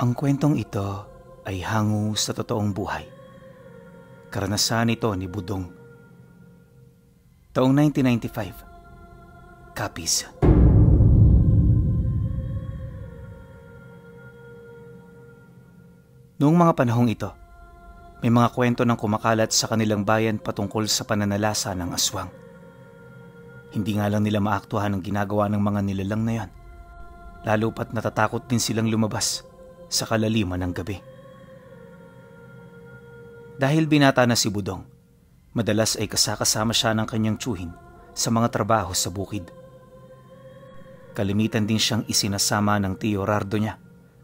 Ang kwentong ito ay hango sa totoong buhay. Karanasan ito ni Budong. Taong 1995. Capiz. Noong mga panahong ito, may mga kwento ng kumakalat sa kanilang bayan patungkol sa pananalasa ng aswang. Hindi nga lang nila maaktuhan ang ginagawa ng mga nilalang na yan, lalo pat natatakot din silang lumabas sa kalaliman ng gabi. Dahil binata na si Budong, madalas ay kasakasama siya ng kanyang tiyuhin sa mga trabaho sa bukid. Kalimitan din siyang isinasama ng Tio Rardo niya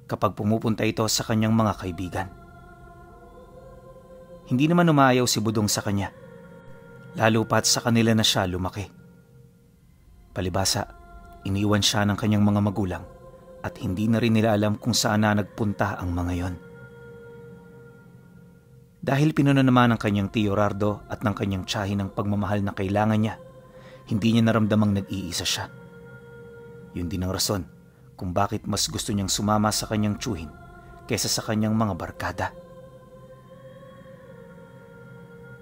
kapag pumupunta ito sa kanyang mga kaibigan. Hindi naman umayaw si Budong sa kanya, lalo pat sa kanila na siya lumaki. Palibasa, iniwan siya ng kanyang mga magulang at hindi na rin nila alam kung saan na nagpunta ang mga yon. Dahil pinuno naman ng kanyang Tio Rardo at ng kanyang tiyahin ng pagmamahal na kailangan niya, hindi niya naramdamang nag-iisa siya. Yun din ang rason kung bakit mas gusto niyang sumama sa kanyang tiyuhin kaysa sa kanyang mga barkada.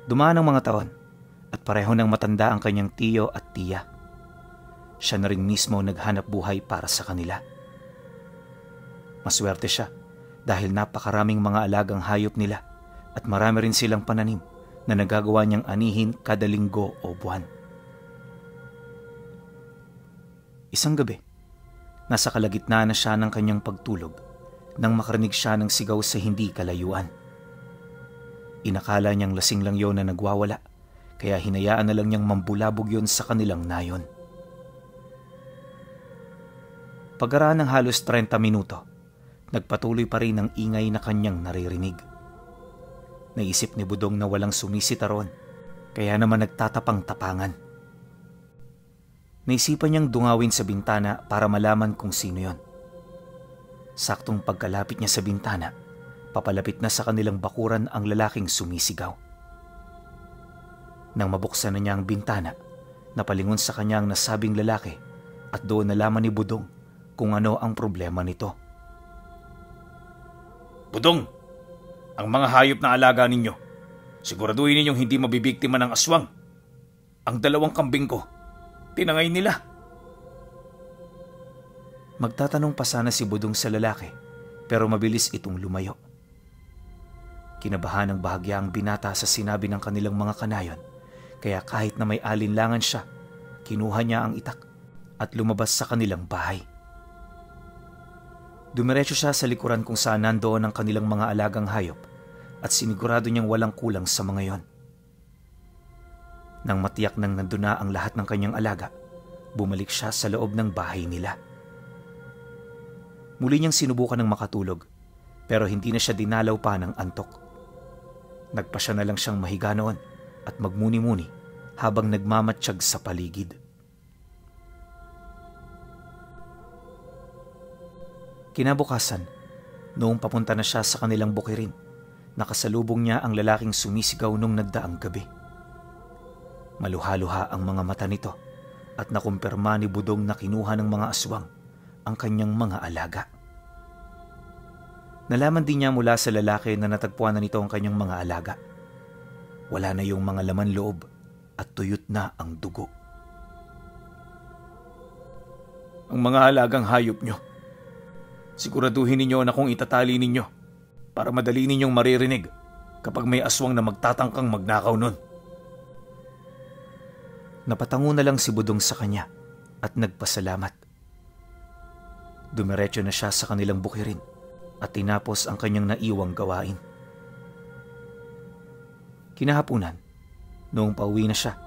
Dumaan ang mga taon at pareho nang matanda ang kanyang tiyo at tiya. Siya na rin mismo naghanap buhay para sa kanila. Maswerte siya dahil napakaraming mga alagang hayop nila at marami rin silang pananim na nagagawa niyang anihin kada linggo o buwan. Isang gabi, nasa kalagitnaan na siya ng kanyang pagtulog nang makarinig siya ng sigaw sa hindi kalayuan. Inakala niyang lasing lang yon na nagwawala, kaya hinayaan na lang niyang mambulabog yon sa kanilang nayon. Pagkaraan ng halos 30 minuto, nagpatuloy pa rin ang ingay na kanyang naririnig. Naisip ni Budong na walang sumisita roon, kaya naman nagtatapang-tapangan. Naisipan niyang dungawin sa bintana para malaman kung sino yon. Saktong pagkalapit niya sa bintana, papalapit na sa kanilang bakuran ang lalaking sumisigaw. Nang mabuksan na niya ang bintana, napalingon sa kanya ang nasabing lalaki at doon nalaman ni Budong kung ano ang problema nito. Budong, ang mga hayop na alaga ninyo, siguraduhin ninyong hindi mabibiktima ng aswang. Ang 2 kambing ko, tinangay nila. Magtatanong pa sana si Budong sa lalaki, pero mabilis itong lumayo. Kinabahan ng bahagya ang binata sa sinabi ng kanilang mga kanayon, kaya kahit na may alinlangan siya, kinuha niya ang itak at lumabas sa kanilang bahay. Dumiretso siya sa likuran kung saan nandoon ang kanilang mga alagang hayop at sinigurado niyang walang kulang sa mga yon. Nang matiyak nang nandun na ang lahat ng kanyang alaga, bumalik siya sa loob ng bahay nila. Muli niyang sinubukan ng makatulog, pero hindi na siya dinalaw pa ng antok. Nagpasya na lang siyang mahiga noon at magmuni-muni habang nagmamatsyag sa paligid. Kinabukasan, noong papunta na siya sa kanilang bukirin, nakasalubong niya ang lalaking sumisigaw nung nagdaang gabi. Maluha-luha ang mga mata nito at nakumpirma ni Budong na kinuha ng mga aswang ang kanyang mga alaga. Nalaman din niya mula sa lalaki na natagpuan na nito ang kanyang mga alaga. Wala na yung mga laman loob at tuyot na ang dugo. Ang mga alagang hayop nyo, siguraduhin ninyo na kung itatali ninyo para madali ninyong maririnig kapag may aswang na magtatangkang magnakaw nun. Napatango na lang si Budong sa kanya at nagpasalamat. Dumiretso na siya sa kanilang bukirin at tinapos ang kanyang naiwang gawain. Kinahapunan, noong pauwi na siya,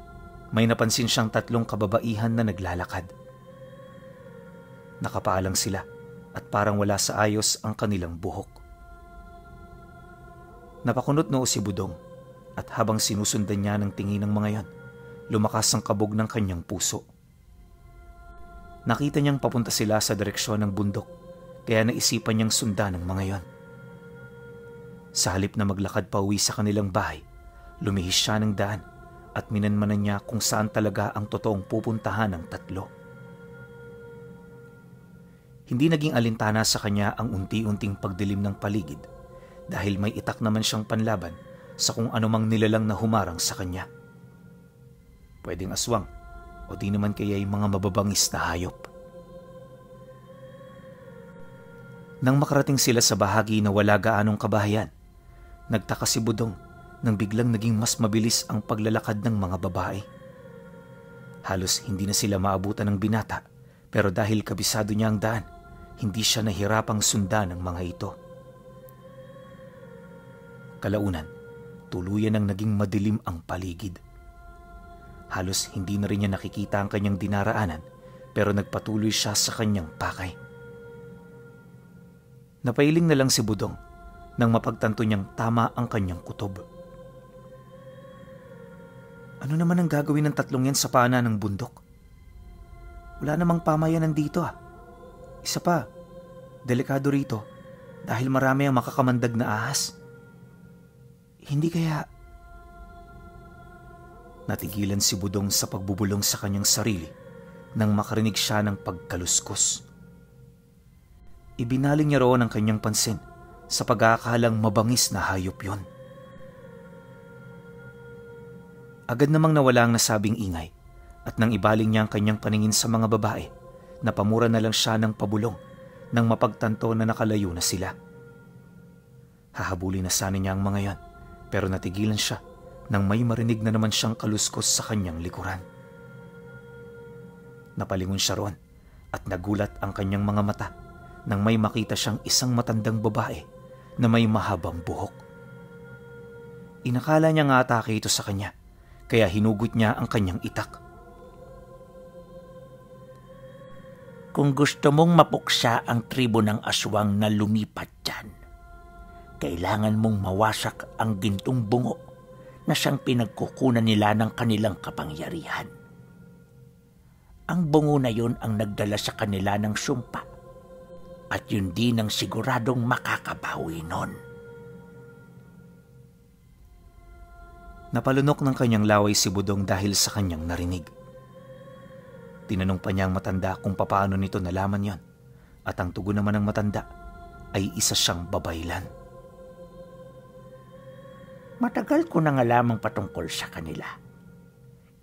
may napansin siyang 3 kababaihan na naglalakad. Nakapaalang sila at parang wala sa ayos ang kanilang buhok. Napakunot noo si Budong at habang sinusundan niya ng tingin ng mga yon, lumakas ang kabog ng kanyang puso. Nakita niyang papunta sila sa direksyon ng bundok, kaya naisipan niyang sundan ng mga yon. Sa halip na maglakad pa uwi sa kanilang bahay, lumihis siya ng daan at minanmanan niya kung saan talaga ang totoong pupuntahan ng 3. Hindi naging alintana sa kanya ang unti-unting pagdilim ng paligid dahil may itak naman siyang panlaban sa kung anumang nilalang na humarang sa kanya. Pwedeng aswang o di naman kaya'y mga mababangis na hayop. Nang makarating sila sa bahagi na wala gaanong kabahayan, nagtaka si Budong nang biglang naging mas mabilis ang paglalakad ng mga babae. Halos hindi na sila maabutan ng binata, pero dahil kabisado niya ang daan, hindi siya nahirapang sundan ng mga ito. Kalaunan, tuluyan ang naging madilim ang paligid. Halos hindi na rin niya nakikita ang kanyang dinaraanan, pero nagpatuloy siya sa kanyang pakay. Napailing na lang si Budong nang mapagtanto niyang tama ang kanyang kutob. Ano naman ang gagawin ng tatlong yan sa paanan ng bundok? Wala namang pamayanan dito ah. Isa pa, delikado rito dahil marami ang makakamandag na ahas. Hindi kaya... Natigilan si Budong sa pagbubulong sa kanyang sarili nang makarinig siya ng pagkaluskos. Ibinaling niya roon ang kanyang pansin sa pag-aakalang mabangis na hayop yon. Agad namang nawala ang nasabing ingay at nang ibaling niya ang kanyang paningin sa mga babae, napamura na lang siya ng pabulong nang mapagtanto na nakalayo na sila. Hahabulin na sana niya ang mga yon, pero natigilan siya nang may marinig na naman siyang kaluskos sa kanyang likuran. Napalingon siya roon at nagulat ang kanyang mga mata nang may makita siyang isang matandang babae na may mahabang buhok. Inakala niya nga atake ito sa kanya, kaya hinugot niya ang kanyang itak. Kung gusto mong mapuksa ang tribo ng aswang na lumipat dyan, kailangan mong mawasak ang gintong bungo na siyang pinagkukunan nila ng kanilang kapangyarihan. Ang bungo na yun ang nagdala sa kanila ng sumpa at yun din ang siguradong makakabawi nun. Napalunok ng kanyang laway si Budong dahil sa kanyang narinig. Tinanong pa niya ang matanda kung papaano nito nalaman yon, at ang tugon naman ng matanda ay isa siyang babaylan. Matagal ko na nga lamang patungkol sa kanila.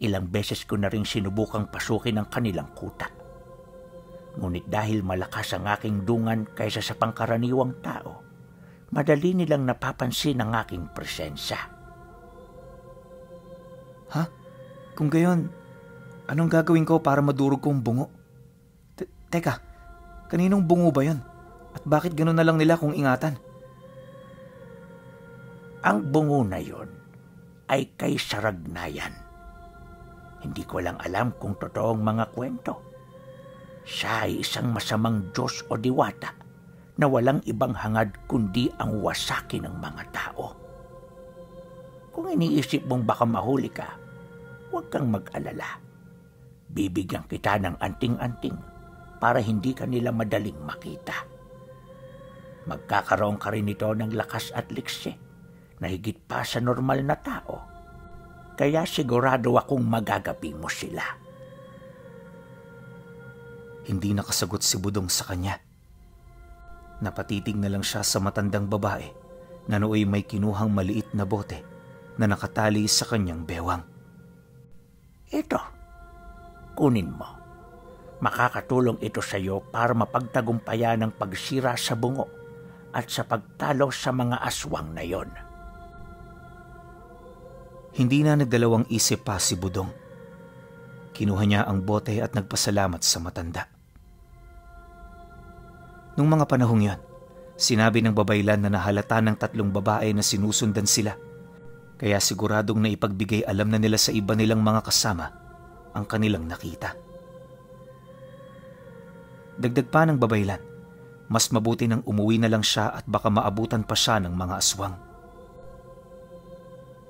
Ilang beses ko na rin sinubukang pasukin ang kanilang kuta. Ngunit dahil malakas ang aking dungan kaysa sa pangkaraniwang tao, madali nilang napapansin ang aking presensya. Ha? Kung gayon, anong gagawin ko para madurog kong bungo? Teka, kaninong bungo ba yun? At bakit gano'n na lang nila kung ingatan? Ang bungo na yon ay kay Saragnayan. Hindi ko lang alam kung totoong mga kwento. Siya ay isang masamang Diyos o diwata na walang ibang hangad kundi ang wasakin ng mga tao. Kung iniisip mong baka mahuli ka, huwag kang mag-alala. Bibigyan kita ng anting-anting para hindi ka nila madaling makita. Magkakaroon ka rin ito ng lakas at liksi na higit pa sa normal na tao. Kaya sigurado akong magagapi mo sila. Hindi nakasagot si Budong sa kanya. Napatitig na lang siya sa matandang babae na nooy may kinuhang maliit na bote na nakatali sa kanyang bewang. Ito, kunin mo. Makakatulong ito sa iyo para mapagtagumpayan ang pagsira sa bungo at sa pagtalo sa mga aswang na yon. Hindi na nagdalawang isip pa si Budong. Kinuha niya ang bote at nagpasalamat sa matanda. Nung mga panahong yon, sinabi ng babaylan na nahalata ng tatlong babae na sinusundan sila, kaya siguradong naipagbigay alam na nila sa iba nilang mga kasama ang kanilang nakita. Dagdag pa ng babaylan, mas mabuti nang umuwi na lang siya at baka maabutan pa siya ng mga aswang.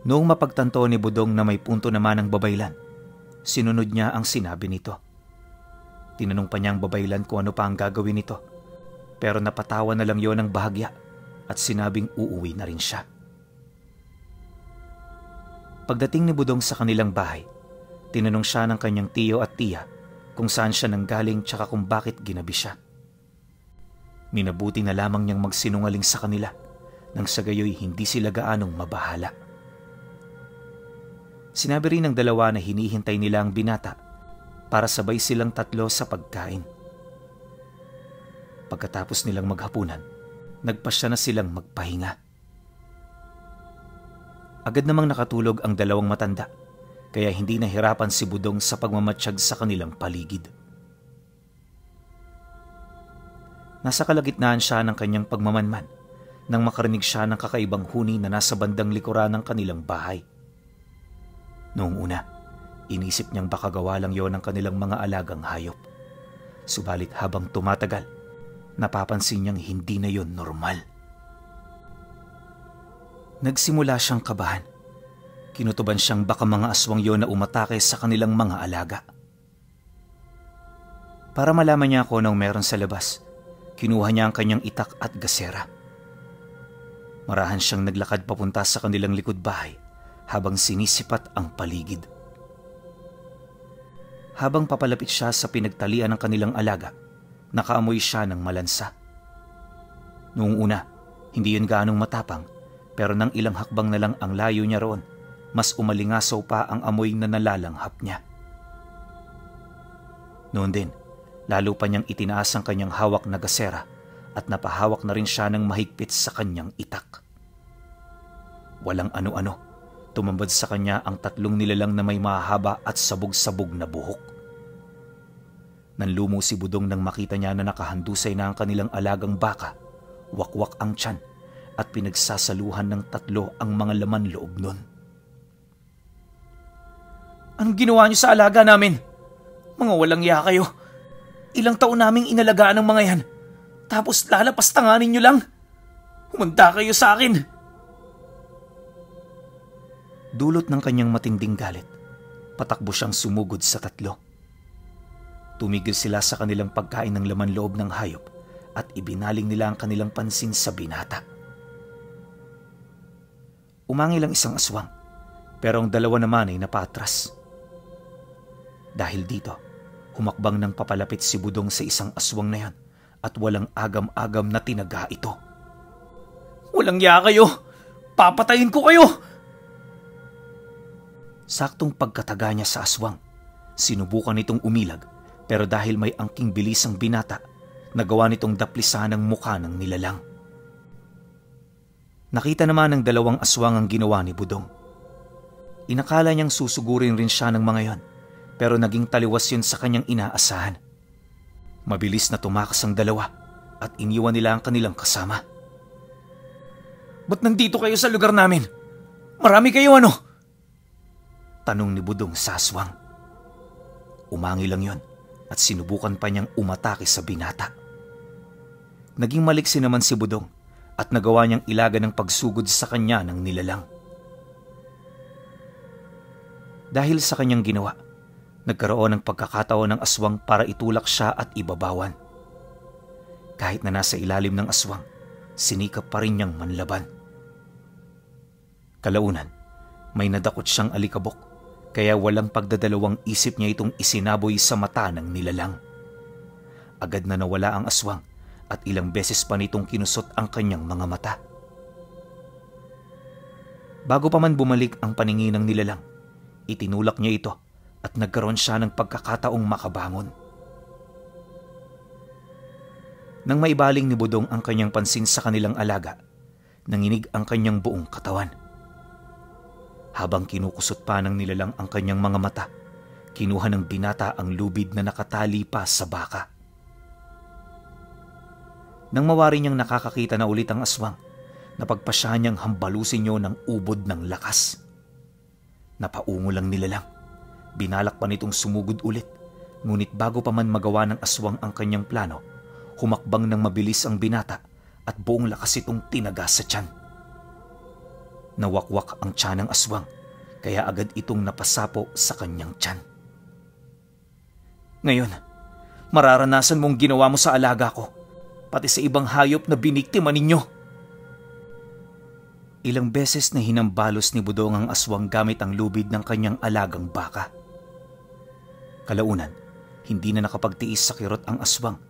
Noong mapagtanto ni Budong na may punto naman ang babaylan, sinunod niya ang sinabi nito. Tinanong pa niya ang babaylan kung ano pa ang gagawin nito, pero napatawa na lang yon ng bahagya at sinabing uuwi na rin siya. Pagdating ni Budong sa kanilang bahay, tinanong siya ng kanyang tiyo at tiya kung saan siya nanggaling tsaka kung bakit ginabi siya. Minabuti na lamang niyang magsinungaling sa kanila nang sa gayoy hindi sila gaanong mabahala. Sinabi rin ng dalawa na hinihintay nila ang binata para sabay silang tatlo sa pagkain. Pagkatapos nilang maghapunan, nagpasya na silang magpahinga. Agad namang nakatulog ang dalawang matanda, kaya hindi nahirapan si Budong sa pagmamatsyag sa kanilang paligid. Nasa kalagitnaan siya ng kanyang pagmamanman nang makarinig siya ng kakaibang huni na nasa bandang likuran ng kanilang bahay. Noong una, inisip niyang baka gawa lang yon ng kanilang mga alagang hayop. Subalit habang tumatagal, napapansin niyang hindi na yon normal. Nagsimula siyang kabahan. Kinutuban siyang baka mga aswang yon na umatake sa kanilang mga alaga. Para malaman niya kung anong meron sa labas, kinuha niya ang kanyang itak at gasera. Marahan siyang naglakad papunta sa kanilang likod bahay habang sinisipat ang paligid. Habang papalapit siya sa pinagtalian ng kanilang alaga, nakaamoy siya ng malansa. Noong una, hindi yun gaanong matapang, pero nang ilang hakbang na lang ang layo niya roon, mas umalingasaw pa ang amoy na nalalanghap niya. Noon din, lalo pa niyang itinaas ang kanyang hawak na gasera at napahawak na rin siya ng mahigpit sa kanyang itak. Walang ano-ano, tumambad sa kanya ang tatlong nilalang na may mahaba at sabog-sabog na buhok. Nanlumo si Budong nang makita niya na nakahandusay na ang kanilang alagang baka, wakwak ang tiyan, at pinagsasaluhan ng tatlo ang mga laman loob nun. "Anong ginawa niyo sa alaga namin? Mga walang iya kayo. Ilang taon naming inalagaan ng mga yan. Tapos lalapastanganin niyo lang. Humanda kayo sa akin." Dulot ng kanyang matinding galit, patakbo siyang sumugod sa tatlo. Tumigil sila sa kanilang pagkain ng laman loob ng hayop at ibinaling nila ang kanilang pansin sa binata. Umangil ang isang aswang, pero ang dalawa naman ay napatras. Dahil dito, humakbang ng papalapit si Budong sa isang aswang na yan at walang agam-agam na tinaga ito. "Walang iya kayo! Papatayin ko kayo!" Saktong pagkataga niya sa aswang, sinubukan nitong umilag, pero dahil may angking bilis ang binata, nagawa nitong daplisan ang mukha ng nilalang. Nakita naman ng dalawang aswang ang ginawa ni Budong. Inakala niyang susugurin rin siya ng mga yon, pero naging taliwas yun sa kanyang inaasahan. Mabilis na tumakas ang dalawa at iniwan nila ang kanilang kasama. "Ba't nandito kayo sa lugar namin? Marami kayo ano?" tanong ni Budong sa aswang. Umangi lang yon at sinubukan pa niyang umatake sa binata. Naging maliksi naman si Budong at nagawa niyang ilaga ng pagsugod sa kanya ng nilalang. Dahil sa kanyang ginawa, nagkaroon ng pagkakataon ng aswang para itulak siya at ibabawan. Kahit na nasa ilalim ng aswang, sinikap pa rin niyang manlaban. Kalaunan, may nadakot siyang alikabok, kaya walang pagdadalawang isip niya itong isinaboy sa mata ng nilalang. Agad na nawala ang aswang at ilang beses pa nitong kinusot ang kanyang mga mata. Bago pa man bumalik ang paningin ng nilalang, itinulak niya ito at nagkaroon siya ng pagkakataong makabangon. Nang maibaling ni Budong ang kanyang pansin sa kanilang alaga, nanginig ang kanyang buong katawan. Habang kinukusot pa ng nilalang ang kanyang mga mata, kinuha ng binata ang lubid na nakatali pa sa baka. Nang mawari niyang nakakakita na ulit ang aswang, napagpasyahan niyang hambalusin niyo ng ubod ng lakas. Napaungo lang nilalang. Binalak pa nitong sumugod ulit, ngunit bago pa man magawa ng aswang ang kanyang plano, humakbang ng mabilis ang binata at buong lakas itong tinaga sa tiyan. Nawakwak ang tiyan ng aswang, kaya agad itong napasapo sa kanyang tiyan. "Ngayon, mararanasan mong ginawa mo sa alaga ko, pati sa ibang hayop na biniktima ninyo." Ilang beses na hinambalos ni Budong ang aswang gamit ang lubid ng kanyang alagang baka. Kalaunan, hindi na nakapagtiis sa kirot ang aswang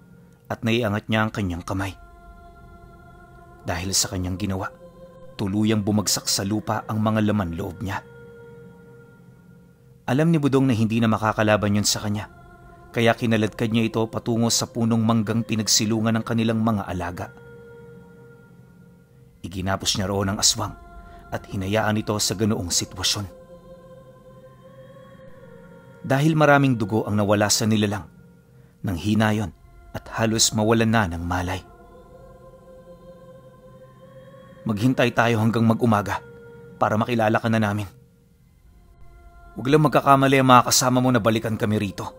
at naiangat niya ang kanyang kamay. Dahil sa kanyang ginawa, tuluyang bumagsak sa lupa ang mga laman loob niya. Alam ni Budong na hindi na makakalaban yun sa kanya, kaya kinaladkad niya ito patungo sa punong manggang pinagsilungan ng kanilang mga alaga. Iginapos niya roon ang aswang at hinayaan ito sa ganoong sitwasyon. Dahil maraming dugo ang nawala sa nilalang, nanghina yon at halos mawalan na ng malay. Maghintay tayo hanggang mag-umaga para makilala ka na namin. Huwag lang magkakamali ang mga kasama mo na balikan kami rito.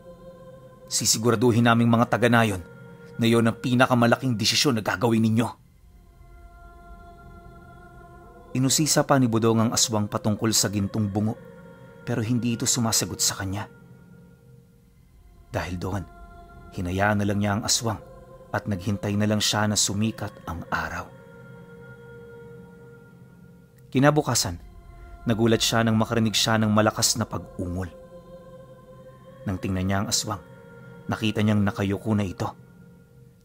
Sisiguraduhin naming mga taga nayon na yon ang pinakamalaking desisyon na gagawin ninyo. Inusisa pa ni Budong ang aswang patungkol sa gintong bungo, pero hindi ito sumasagot sa kanya. Dahil doon, hinayaan na lang niya ang aswang at naghintay na lang siya na sumikat ang araw. Kinabukasan, nagulat siya nang makarinig siya ng malakas na pag-ungol. Nang tingnan niya ang aswang, nakita niyang nakayuko na ito.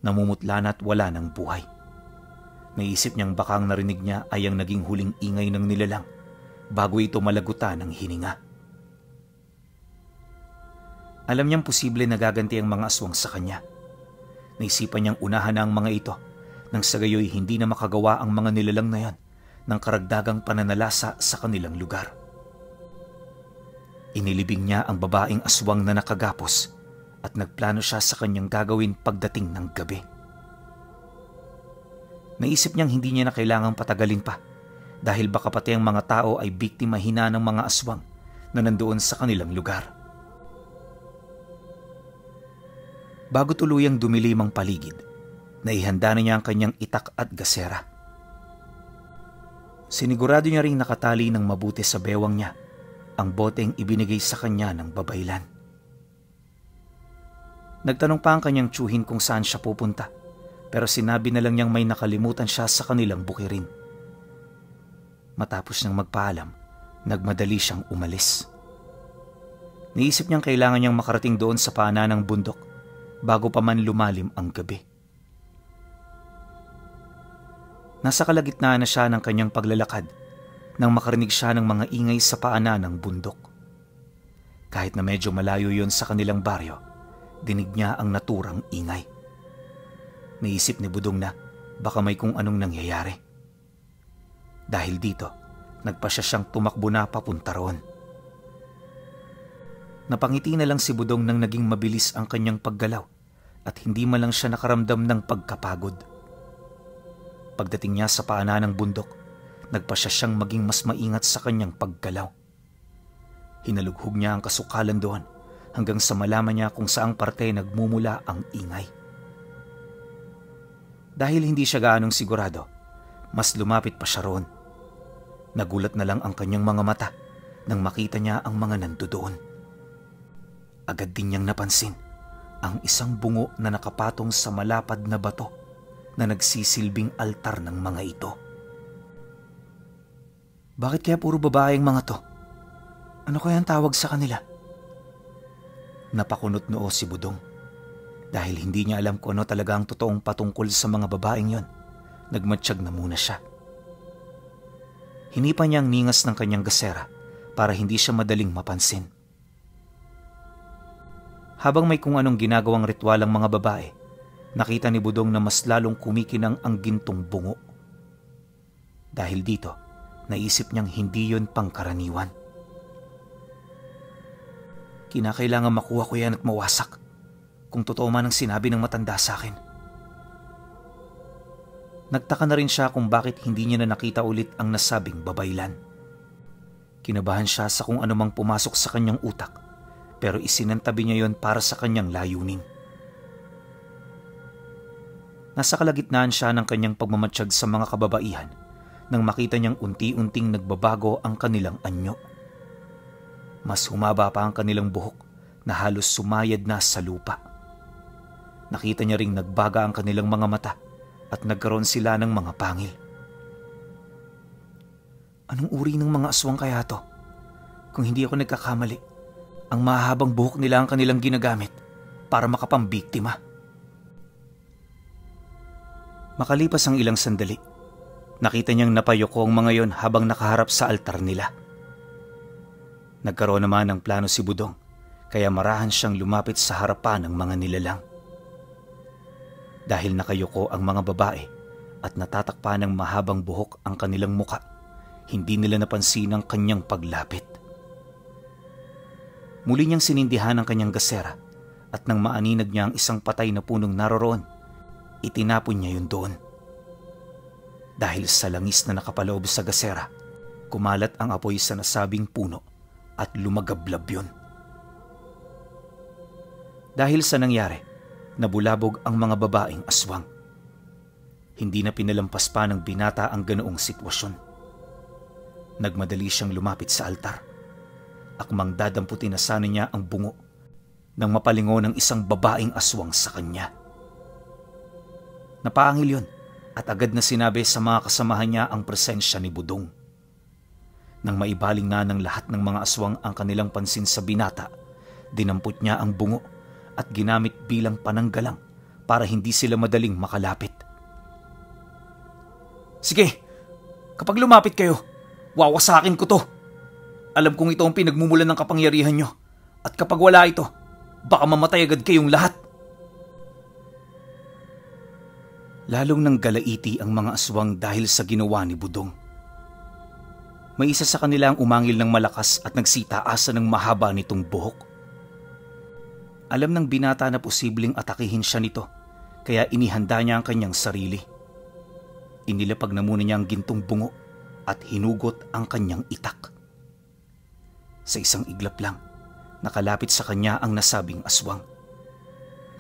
Namumutla na at wala ng buhay. Naisip niyang baka ang narinig niya ay ang naging huling ingay ng nilalang bago ito malagutan ng hininga. Alam niyang posible na gaganti ang mga aswang sa kanya. Naisipan niyang unahan na ang mga ito nang sa gayoy hindi na makagawa ang mga nilalang na yan ng karagdagang pananalasa sa kanilang lugar. Inilibing niya ang babaeng aswang na nakagapos at nagplano siya sa kanyang gagawin pagdating ng gabi. Naisip niyang hindi niya na kailangang patagalin pa dahil baka pati ang mga tao ay biktima hina ng mga aswang na nandoon sa kanilang lugar. Bago tuluyang dumilim ang paligid, naihanda na niya ang kanyang itak at gasera. Sinigurado niya ring nakatali ng mabuti sa bewang niya ang boteng ibinigay sa kanya ng babaylan. Nagtanong pa ang kanyang tiyuhin kung saan siya pupunta, pero sinabi na lang niyang may nakalimutan siya sa kanilang bukirin. Matapos niyang magpaalam, nagmadali siyang umalis. Naisip niyang kailangan niyang makarating doon sa paanan ng bundok bago pa man lumalim ang gabi. Nasa kalagitnaan na siya ng kanyang paglalakad nang makarinig siya ng mga ingay sa paanan ng bundok. Kahit na medyo malayo yon sa kanilang baryo, dinig niya ang naturang ingay. Naisip ni Budong na baka may kung anong nangyayari. Dahil dito, nagpasya siyang tumakbo na papunta roon. Napangiti na lang si Budong nang naging mabilis ang kanyang paggalaw at hindi man lang siya nakaramdam ng pagkapagod. Pagdating niya sa paanan ng bundok, nagpasya siyang maging mas maingat sa kanyang paggalaw. Hinalughog niya ang kasukalan doon hanggang sa malaman niya kung saang parte nagmumula ang ingay. Dahil hindi siya gaanong sigurado, mas lumapit pa siya roon. Nagulat na lang ang kanyang mga mata nang makita niya ang mga nandoon. Agad din niyang napansin ang isang bungo na nakapatong sa malapad na bato na nagsisilbing altar ng mga ito. Bakit kaya puro babaeng mga to? Ano kaya ang tawag sa kanila? Napakunot noo si Budong. Dahil hindi niya alam kung ano talaga ang totoong patungkol sa mga babaeng yon, nagmatsyag na muna siya. Hinipa niya ang ningas ng kanyang gasera para hindi siya madaling mapansin. Habang may kung anong ginagawang ritual ang mga babae, nakita ni Budong na mas lalong kumikinang ang gintong bungo. Dahil dito, naisip niyang hindi yon pangkaraniwan. Kinakailangan makuha ko yan at mawasak kung totoo man ang sinabi ng matanda sa akin. Nagtaka na rin siya kung bakit hindi niya na nakita ulit ang nasabing babaylan. Kinabahan siya sa kung anumang pumasok sa kanyang utak, pero isinantabi niya yon para sa kanyang layunin. Nasa kalagitnaan siya ng kanyang pagmamatsyag sa mga kababaihan nang makita niyang unti-unting nagbabago ang kanilang anyo. Mas humaba pa ang kanilang buhok na halos sumayad na sa lupa. Nakita niya ring nagbaga ang kanilang mga mata at nagkaroon sila ng mga pangil. Anong uri ng mga aswang kaya to? Kung hindi ako nagkakamali, ang mahabang buhok nila ang kanilang ginagamit para makapambiktima. Makalipas ang ilang sandali, Nakita niyang napayuko ang mga yon habang nakaharap sa altar nila. Nagkaroon naman ng plano si Budong, kaya marahan siyang lumapit sa harapan ng mga nilalang. Dahil nakayuko ang mga babae at natatakpan ng mahabang buhok ang kanilang muka, hindi nila napansin ang kanyang paglapit. Muli niyang sinindihan ang kanyang gasera at nang maaninag niya ang isang patay na punong naroroon, itinapon niya yun doon. Dahil sa langis na nakapaloob sa gasera, kumalat ang apoy sa nasabing puno at lumagablab yun. Dahil sa nangyari, nabulabog ang mga babaeng aswang. Hindi na pinalampas pa ng binata ang ganoong sitwasyon. Nagmadali siyang lumapit sa altar. Akmang dadamputin na sana niya ang bungo nang mapalingo ng isang babaeng aswang sa kanya. Napaangil yun at agad na sinabi sa mga kasamahan niya ang presensya ni Budong. Nang maibaling na ng lahat ng mga aswang ang kanilang pansin sa binata, dinampot niya ang bungo at ginamit bilang pananggalang para hindi sila madaling makalapit. Sige, kapag lumapit kayo, wawasakin ko to. Alam kong ito ang pinagmumulan ng kapangyarihan nyo at kapag wala ito, baka mamatay agad kayong lahat. Lalong nang galaiti ang mga aswang dahil sa ginawa ni Budong. May isa sa kanila ang umangil ng malakas at nagsitaasa ng mahaba nitong buhok. Alam ng binata na posibleng atakihin siya nito, kaya inihanda niya ang kanyang sarili. Inilapag na muna niya ang gintong bungo at hinugot ang kanyang itak. Sa isang iglap lang, nakalapit sa kanya ang nasabing aswang.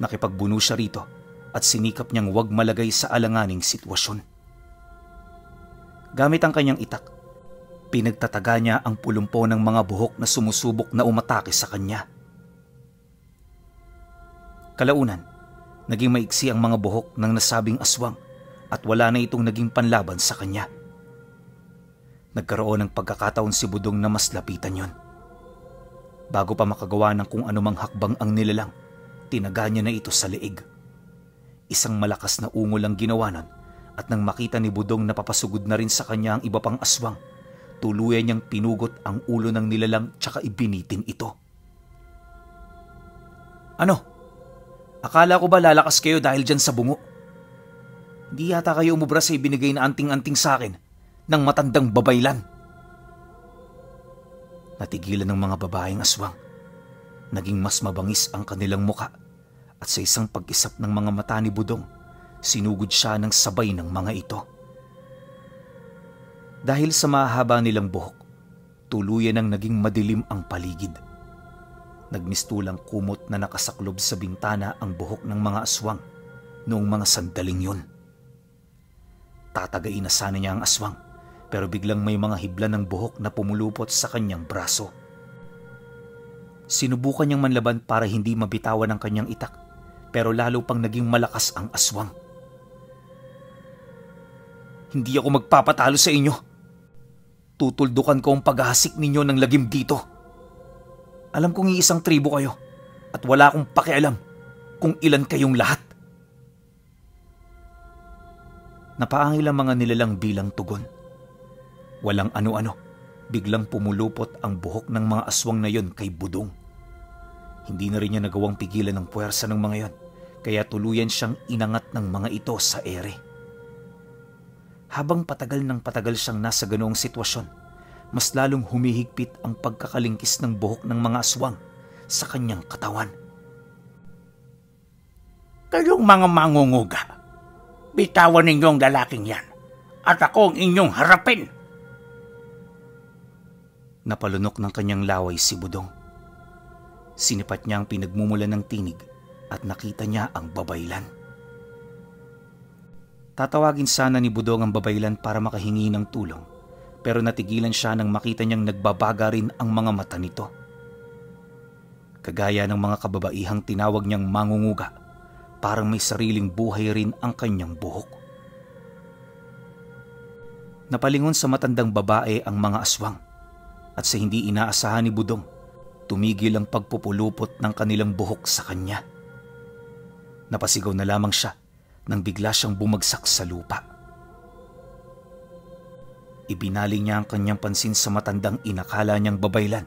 Nakipagbuno siya rito at sinikap niyang huwag malagay sa alanganing sitwasyon. Gamit ang kanyang itak, pinagtataga niya ang pulumpo ng mga buhok na sumusubok na umatake sa kanya. Kalaunan, naging maiksi ang mga buhok ng nasabing aswang at wala na itong naging panlaban sa kanya. Nagkaroon ng pagkakataon si Budong na mas lapitan yon. Bago pa makagawa ng kung anumang hakbang ang nilalang, tinaga niya na ito sa leeg. Isang malakas na ungol ang ginawa nun at nang makita ni Budong na papasugod na rin sa kanya ang iba pang aswang, tuluyan niyang pinugot ang ulo ng nilalang tsaka ibinitin ito. Ano? Akala ko ba lalakas kayo dahil dyan sa bungo? Hindi yata kayo umubra sa ibinigay na anting-anting sa akin ng matandang babaylan. Natigilan ng mga babaeng aswang. Naging mas mabangis ang kanilang muka at sa isang pag-isap ng mga mata ni Budong, sinugod siya ng sabay ng mga ito. Dahil sa mahaba nilang buhok, tuluyan ang naging madilim ang paligid. Nagmistulang kumot na nakasaklob sa bintana ang buhok ng mga aswang noong mga sandaling yun. Tatagain na sana niya ang aswang, pero biglang may mga hibla ng buhok na pumulupot sa kanyang braso. Sinubukan niyang manlaban para hindi mabitawan ang kanyang itak, pero lalo pang naging malakas ang aswang. Hindi ako magpapatalo sa inyo. Tutuldukan ko ang paghahasik ninyo ng lagim dito. Alam kong iisang tribo kayo at wala akong pakialam kung ilan kayong lahat. Napaangil ang mga nilalang bilang tugon. Walang ano-ano, biglang pumulupot ang buhok ng mga aswang na yon kay Budong. Hindi na rin niya nagawang pigilan ng puwersa ng mga yon, kaya tuluyan siyang inangat ng mga ito sa ere. Habang patagal ng patagal siyang nasa ganoong sitwasyon, mas lalong humihigpit ang pagkakalingkis ng buhok ng mga aswang sa kanyang katawan. Kayong mga mangunguga, bitawan ninyong lalaking yan at ako ang inyong harapin. Napalunok ng kanyang laway si Budong. Sinipat niya ang pinagmumulan ng tinig at nakita niya ang babaylan. Tatawagin sana ni Budong ang babaylan para makahingi ng tulong, pero natigilan siya nang makita niyang nagbabaga rin ang mga mata nito. Kagaya ng mga kababaihang tinawag niyang mangunguga, parang may sariling buhay rin ang kanyang buhok. Napalingon sa matandang babae ang mga aswang at sa hindi inaasahan ni Budong, tumigil ang pagpupulupot ng kanilang buhok sa kanya. Napasigaw na lamang siya nang bigla siyang bumagsak sa lupa. Ibinaling niya ang kanyang pansin sa matandang inakala niyang babaylan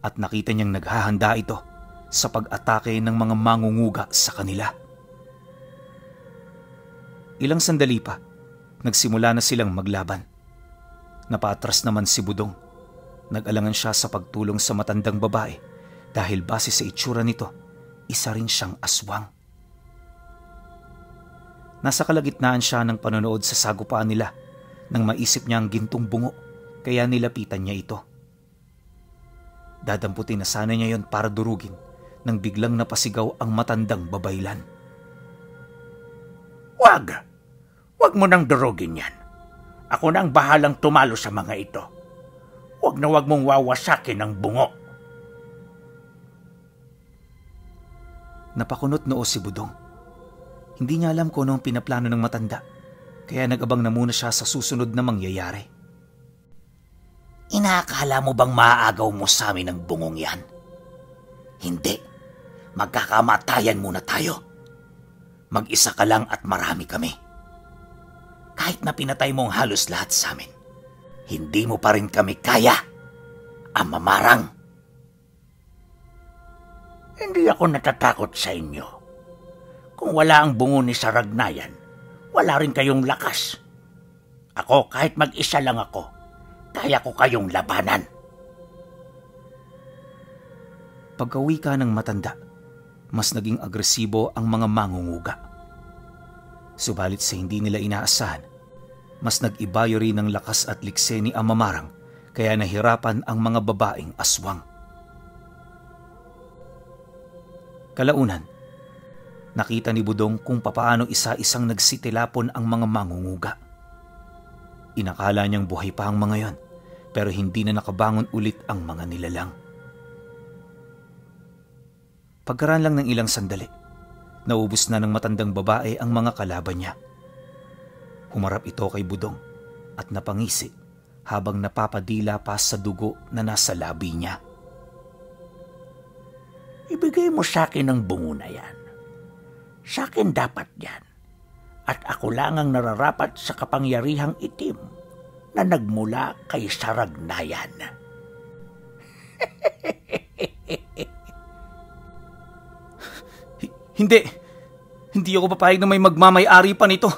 at nakita niyang naghahanda ito sa pag-atake ng mga mangunguga sa kanila. Ilang sandali pa, nagsimula na silang maglaban. Napaatras naman si Budong. Nag-alangan siya sa pagtulong sa matandang babae dahil base sa itsura nito, isa rin siyang aswang. Nasa kalagitnaan siya ng panonood sa sagupaan nila nang maisip niya ang gintong bungo, kaya nilapitan niya ito. Dadamputin na sana niya yon para durugin nang biglang napasigaw ang matandang babaylan. Wag! Wag mo nang durugin yan. Ako nang bahalang tumalo sa mga ito. Wag na wag mong wawasakin ang bungo. Napakunot noo si Budong. Hindi niya alam kung ano ang pinaplano ng matanda, kaya nag-abang na muna siya sa susunod na mangyayari. Inaakala mo bang maaagaw mo sa amin ang bungong yan? Hindi. Magkakamatayan muna tayo. Mag-isa ka lang at marami kami. Kahit na pinatay mo ang halos lahat sa amin, hindi mo pa rin kami kaya, Amamarang. Hindi ako natatakot sa inyo. Kung wala ang bungo ni Saragnayan, wala rin kayong lakas. Ako, kahit mag-isa lang ako, kaya ko kayong labanan. Pagka-uwi ka ng matanda, mas naging agresibo ang mga mangunguga. Subalit sa hindi nila inaasahan, mas nag-ibayo rin ng lakas at likse ni Amamarang kaya nahirapan ang mga babaeng aswang. Kalaunan, nakita ni Budong kung papaano isa-isang nagsitilapon ang mga mangunguga. Inakala niyang buhay pa ang mga yon, pero hindi na nakabangon ulit ang mga nilalang. Pagkaraan lang ng ilang sandali, naubos na ng matandang babae ang mga kalaban niya. Humarap ito kay Budong at napangisi habang napapadila pa sa dugo na nasa labi niya. Ibigay mo sa akin ang bungo na yan. Sa akin dapat yan. At ako lang ang nararapat sa kapangyarihang itim na nagmula kay Saragnayan. Hindi ako papayag na may magmamay-ari pa nito.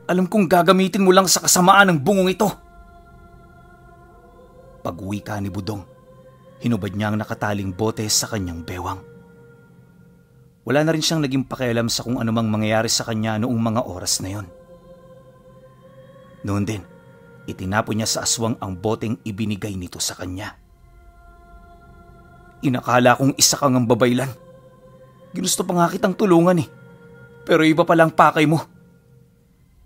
Alam kong gagamitin mo lang sa kasamaan ng bungong ito. Pag-uwi ka ni Budong, hinubad niya ang nakataling bote sa kanyang bewang. Wala na rin siyang naging pakialam sa kung anumang mangyayari sa kanya noong mga oras na yon. Noon din, itinapon niya sa aswang ang boteng ibinigay nito sa kanya. Inakala kong isa kang ang babaylan. Ginusto pa nga kitang tulungan eh. Pero iba palang pakay mo.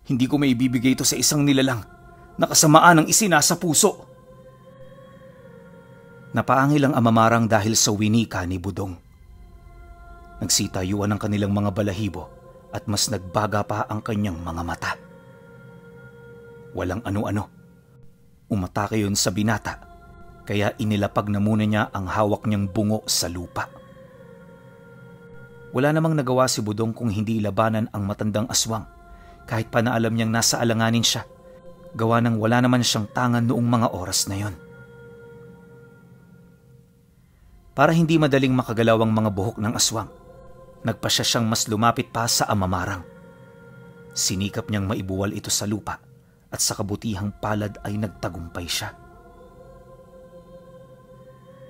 Hindi ko maibibigay ito sa isang nilalang na kasamaan ng isinasa puso. Napaangil ang Amamarang dahil sa winika ni Budong. Nagsitayuan ang kanilang mga balahibo at mas nagbaga pa ang kanyang mga mata. Walang ano-ano. Umatake yun sa binata, kaya inilapag na muna niya ang hawak niyang bungo sa lupa. Wala namang nagawa si Budong kung hindi labanan ang matandang aswang, kahit pa na alam niyang nasa alanganin siya, gawa ng wala naman siyang tangan noong mga oras na yon. Para hindi madaling makagalaw ang mga buhok ng aswang, nagpasya siyang mas lumapit pa sa Amamarang. Sinikap niyang maibuwal ito sa lupa at sa kabutihang palad ay nagtagumpay siya.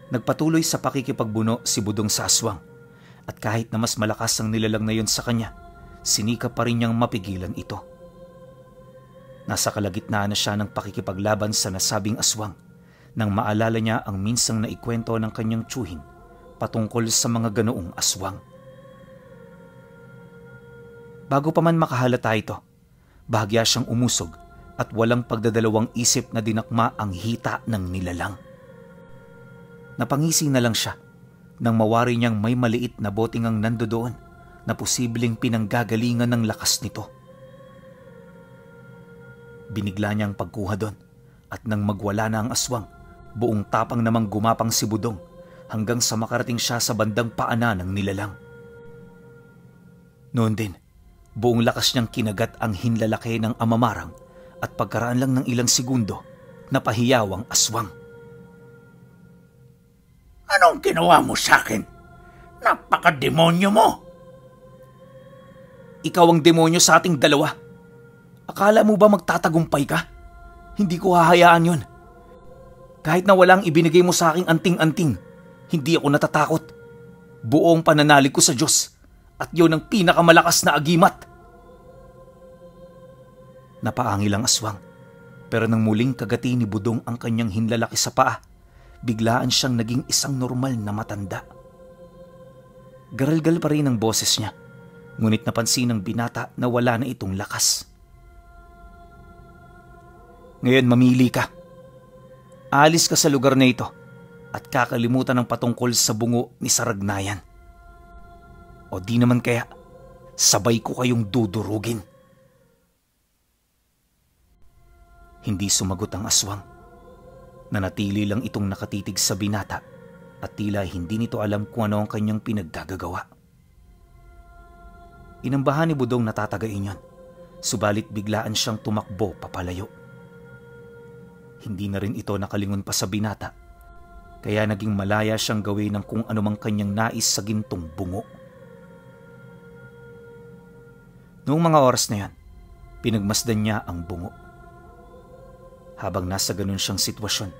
Nagpatuloy sa pakikipagbuno si Budong sa aswang at kahit na mas malakas ang nilalang na yon sa kanya, sinikap pa rin niyang mapigilan ito. Nasa kalagitnaan na siya ng pakikipaglaban sa nasabing aswang nang maalala niya ang minsang naikwento ng kanyang tiyuhin patungkol sa mga ganoong aswang. Bago pa man makahalata ito, bahagya siyang umusog at walang pagdadalawang isip na dinakma ang hita ng nilalang. Napangisi na lang siya nang mawari niyang may maliit na boteng ang nandoon na posibleng pinanggagalingan ng lakas nito. Binigla niya ang pagkuha doon at nang magwala na ang aswang, buong tapang namang gumapang si Budong hanggang sa makarating siya sa bandang paanan ng nilalang. Noon din, buong lakas niyang kinagat ang hinlalaki ng Amamarang at pagkaraan lang ng ilang segundo, napahiyaw ang aswang. Anong ginawa mo sa akin? Napaka-demonyo mo! Ikaw ang demonyo sa ating dalawa. Akala mo ba magtatagumpay ka? Hindi ko hahayaan yun. Kahit na walang ibinigay mo sa aking anting-anting, hindi ako natatakot. Buong pananalig ko sa Diyos at yun ang pinakamalakas na agimat. Napaangil ang aswang, pero nang muling kagati ni Budong ang kanyang hinlalaki sa paa, biglaan siyang naging isang normal na matanda. Garalgal pa rin ang boses niya, ngunit napansin ng binata na wala na itong lakas. Ngayon mamili ka. Aalis ka sa lugar na ito at kakalimutan ng patungkol sa bungo ni Saragnayan. O di naman kaya, sabay ko kayong dudurugin. Hindi sumagot ang aswang. Nanatili lang itong nakatitig sa binata at tila hindi nito alam kung ano ang kanyang pinagdagagawa. Inambahan ni Budong na tatagain yon, subalit biglaan siyang tumakbo papalayo. Hindi na rin ito nakalingon pa sa binata, kaya naging malaya siyang gawin ng kung anumang kanyang nais sa gintong bungo. Noong mga oras na yan, pinagmasdan niya ang bungo. Habang nasa ganun siyang sitwasyon,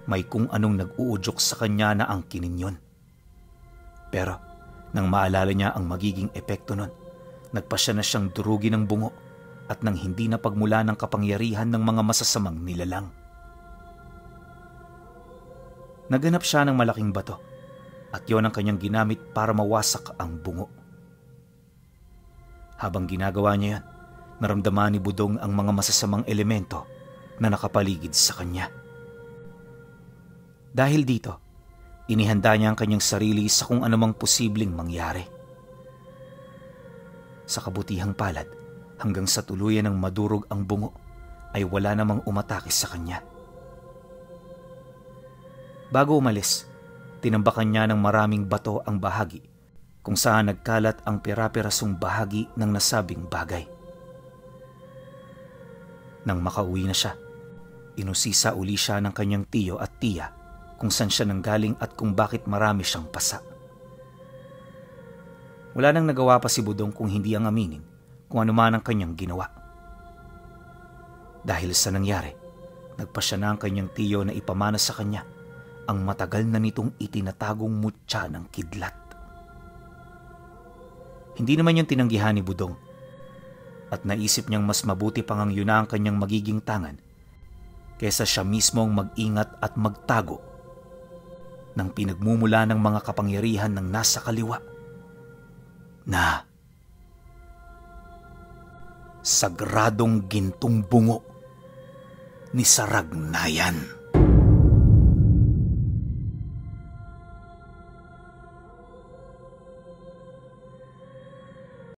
may kung anong nag-uudyok sa kanya na angkinin yun. Pero nang maalala niya ang magiging epekto nun, nagpasya na siyang durugin ng bungo at nang hindi na pagmula ng kapangyarihan ng mga masasamang nilalang. Naganap siya ng malaking bato at yon ang kanyang ginamit para mawasak ang bungo. Habang ginagawa niya yan, naramdaman ni Budong ang mga masasamang elemento na nakapaligid sa kanya. Dahil dito, inihanda niya ang kanyang sarili sa kung anumang posibleng mangyari. Sa kabutihang palad, hanggang sa tuluyan ng madurog ang bungo, ay wala namang umatake sa kanya. Bago umalis, tinambakan niya ng maraming bato ang bahagi kung saan nagkalat ang pira-pirasong bahagi ng nasabing bagay. Nang makauwi na siya, inusisa uli siya ng kanyang tiyo at tiya kung saan siya nanggaling at kung bakit marami siyang pasa. Wala nang nagawa pa si Budong kung hindi ang aminin kung ano man ang kanyang ginawa. Dahil sa nangyari, nagpasya na ang kanyang tiyo na ipamana sa kanya ang matagal na nitong itinatagong mutya ng kidlat. Hindi naman yung tinanggihan ni Budong at naisip niyang mas mabuti pang ang yun na ang kanyang magiging tangan kesa siya mismong mag-ingat at magtago ng pinagmumula ng mga kapangyarihan ng nasa kaliwa na sagradong gintong bungo ni Saragnayan.